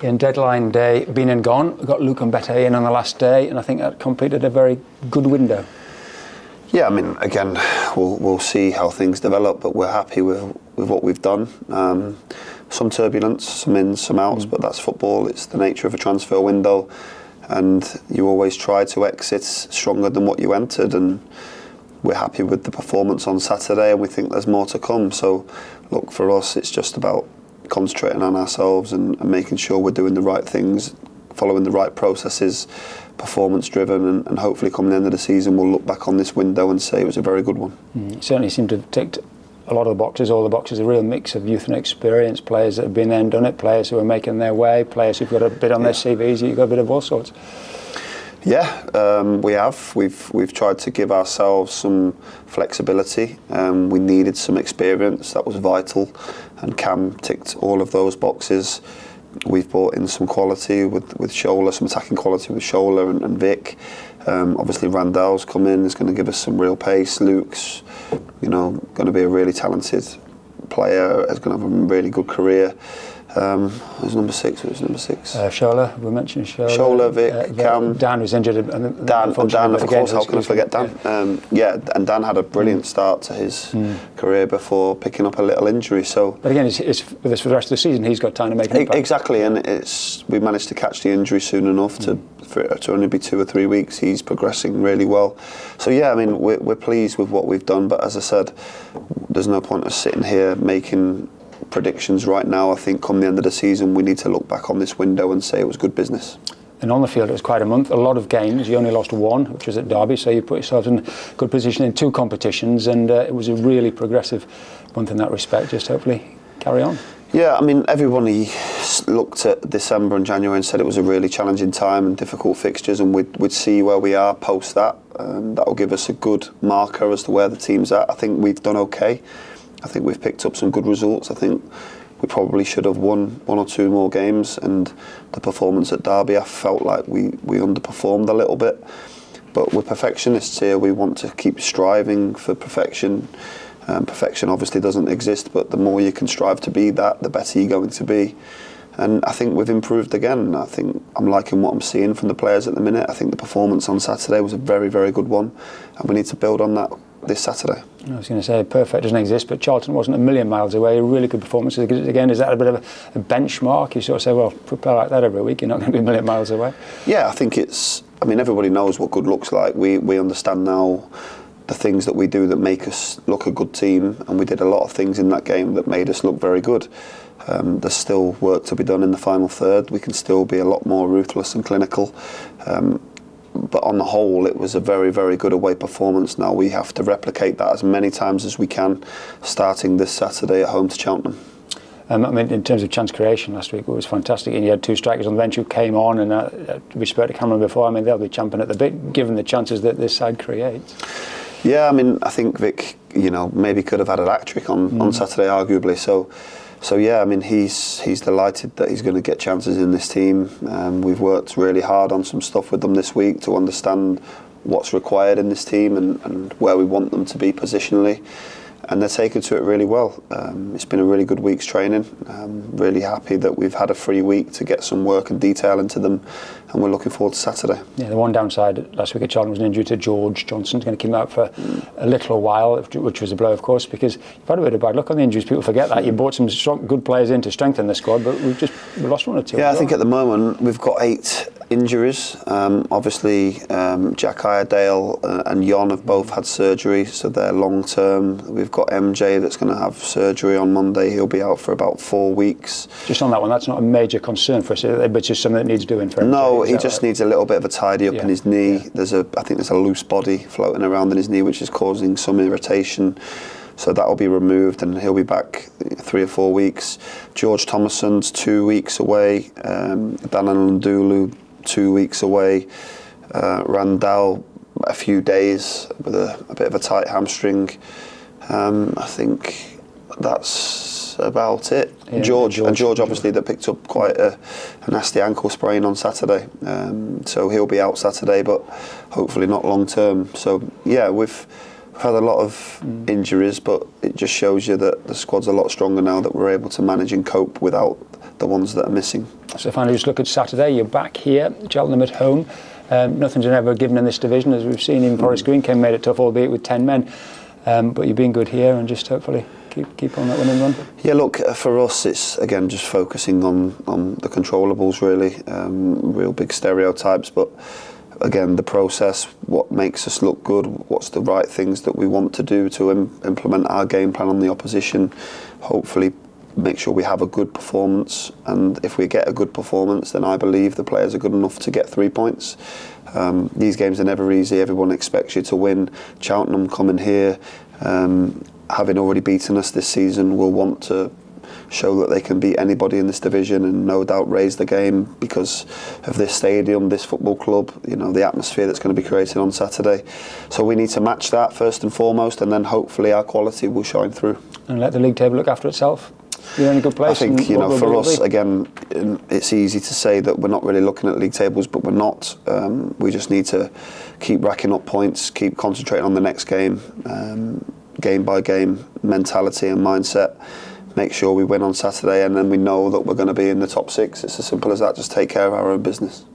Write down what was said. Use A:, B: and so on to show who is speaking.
A: In deadline day, been and gone. We got Luke Mbete in on the last day, and I think that completed a very good window.
B: Yeah, I mean, again, we'll see how things develop, but we're happy with what we've done. Some turbulence, some ins, some outs, but that's football. It's the nature of a transfer window, and you always try to exit stronger than what you entered, and we're happy with the performance on Saturday, and we think there's more to come. So, look, for us, it's just about concentrating on ourselves and making sure we're doing the right things, following the right processes, performance driven, and hopefully coming the end of the season we'll look back on this window and say it was a very good one.
A: It certainly seemed to have ticked a lot of the boxes, all the boxes, a real mix of youth and experience, players that have been there and done it, players who are making their way, players who've got a bit on their CVs, you've got a bit of all sorts.
B: Yeah, we have. We've tried to give ourselves some flexibility. We needed some experience, that was vital, and Cam ticked all of those boxes. We've brought in some quality with Shola, some attacking quality with Shola and Vic. Obviously Randall's come in, is going to give us some real pace. Luke's, going to be a really talented player, is going to have a really good career. Who's number 6?
A: Shola, we mentioned Shola.
B: Shola, Vic, Cam.
A: Dan was injured.
B: Dan, of course, how can I forget Dan? Yeah, and Dan had a brilliant start to his career before picking up a little injury. So,
A: but again, it's for the rest of the season, he's got time to make an impact.
B: Exactly, and we managed to catch the injury soon enough for it to only be 2 or 3 weeks. He's progressing really well. So yeah, I mean, we're pleased with what we've done, but as I said, there's no point us sitting here making predictions right now. I think come the end of the season we need to look back on this window and say it was good business.
A: And on the field it was quite a month, a lot of games. You only lost 1, which was at Derby, so you put yourself in good position in 2 competitions, and it was a really progressive month in that respect. Just hopefully carry on.
B: Yeah, I mean, everybody looked at December and January and said it was a really challenging time and difficult fixtures, and we'd see where we are post that. That will give us a good marker as to where the team's at. I think we've done okay. I think we've picked up some good results. I think we probably should have won 1 or 2 more games, and the performance at Derby, I felt like we underperformed a little bit. But we're perfectionists here. We want to keep striving for perfection. Perfection obviously doesn't exist, but the more you can strive to be that, the better you're going to be. And I think we've improved again. I think I'm liking what I'm seeing from the players at the minute. I think the performance on Saturday was a very, very good one, and we need to build on that this Saturday.
A: I was going to say perfect doesn't exist, but Charlton wasn't a million miles away. A really good performance. Again, is that a bit of a benchmark? You sort of say, well, prepare like that every week, you're not going to be a million miles away.
B: Yeah, I think it's, I mean, everybody knows what good looks like. We understand now the things that we do that make us look a good team, and we did a lot of things in that game that made us look very good. There's still work to be done in the final third. We can still be a lot more ruthless and clinical. But on the whole, it was a very, very good away performance. Now we have to replicate that as many times as we can, starting this Saturday at home to Cheltenham.
A: I mean, in terms of chance creation last week, it was fantastic. And you had 2 strikers on the bench who came on, and we spoke to Cameron before. I mean, they'll be champing at the bit, given the chances that this side creates.
B: Yeah, I mean, I think Vic, maybe could have had a hat-trick on Saturday, arguably. So yeah, I mean, he's delighted that he's going to get chances in this team. We've worked really hard on some stuff with them this week to understand what's required in this team and where we want them to be positionally. And they're taken to it really well. It's been a really good week's training. Really happy that we've had a free week to get some work and detail into them, and we're looking forward to Saturday. Yeah,
A: the one downside last week at Cheltenham was an injury to George Johnson. He's going to keep him out for a little while, which was a blow, of course, because you've had a bit of bad luck on the injuries. People forget that. You bought some strong, good players in to strengthen the squad, but we lost 1 or 2.
B: Yeah, I think at the moment we've got 8 injuries. Obviously, Jack Iredale and Jon have both had surgery, so they're long term. We've got MJ that's going to have surgery on Monday. He'll be out for about 4 weeks.
A: Just on that one, that's not a major concern for us, but it's just something that needs doing for him.
B: No, he just needs a little bit of a tidy up in his knee. I think there's a loose body floating around in his knee, which is causing some irritation. So that will be removed, and he'll be back 3 or 4 weeks. George Thomason's 2 weeks away. Danan Ndulu 2 weeks away. Randall a few days with a bit of a tight hamstring. I think that's about it. Yeah, George obviously that picked up quite a nasty ankle sprain on Saturday, so he'll be out Saturday, but hopefully not long term. So yeah, we've We've had a lot of injuries, but it just shows you that the squad's a lot stronger now, that we're able to manage and cope without the ones that are missing.
A: So finally, just look at Saturday. You're back here, Cheltenham at home. Nothing's ever given in this division, as we've seen. Even Forest Green made it tough, albeit with 10 men. But you've been good here, and just hopefully keep on that winning run.
B: Yeah, look, for us, it's again just focusing on the controllables, really. Real big stereotypes, but again, the process, what makes us look good, what's the right things that we want to do to implement our game plan on the opposition. Hopefully make sure we have a good performance, and if we get a good performance, then I believe the players are good enough to get 3 points. These games are never easy. Everyone expects you to win. Cheltenham coming here, having already beaten us this season, will want to show that they can beat anybody in this division, and no doubt raise the game because of this stadium, this football club, you know, the atmosphere that's going to be created on Saturday. So we need to match that first and foremost, and then hopefully our quality will shine through. And
A: let the league table look after itself. You're in a good place.
B: I think, you know, for us, again, it's easy to say that we're not really looking at league tables, but we're not. We just need to keep racking up points, keep concentrating on the next game, game by game mentality and mindset. Make sure we win on Saturday, and then we know that we're going to be in the top 6. It's as simple as that. Just take care of our own business.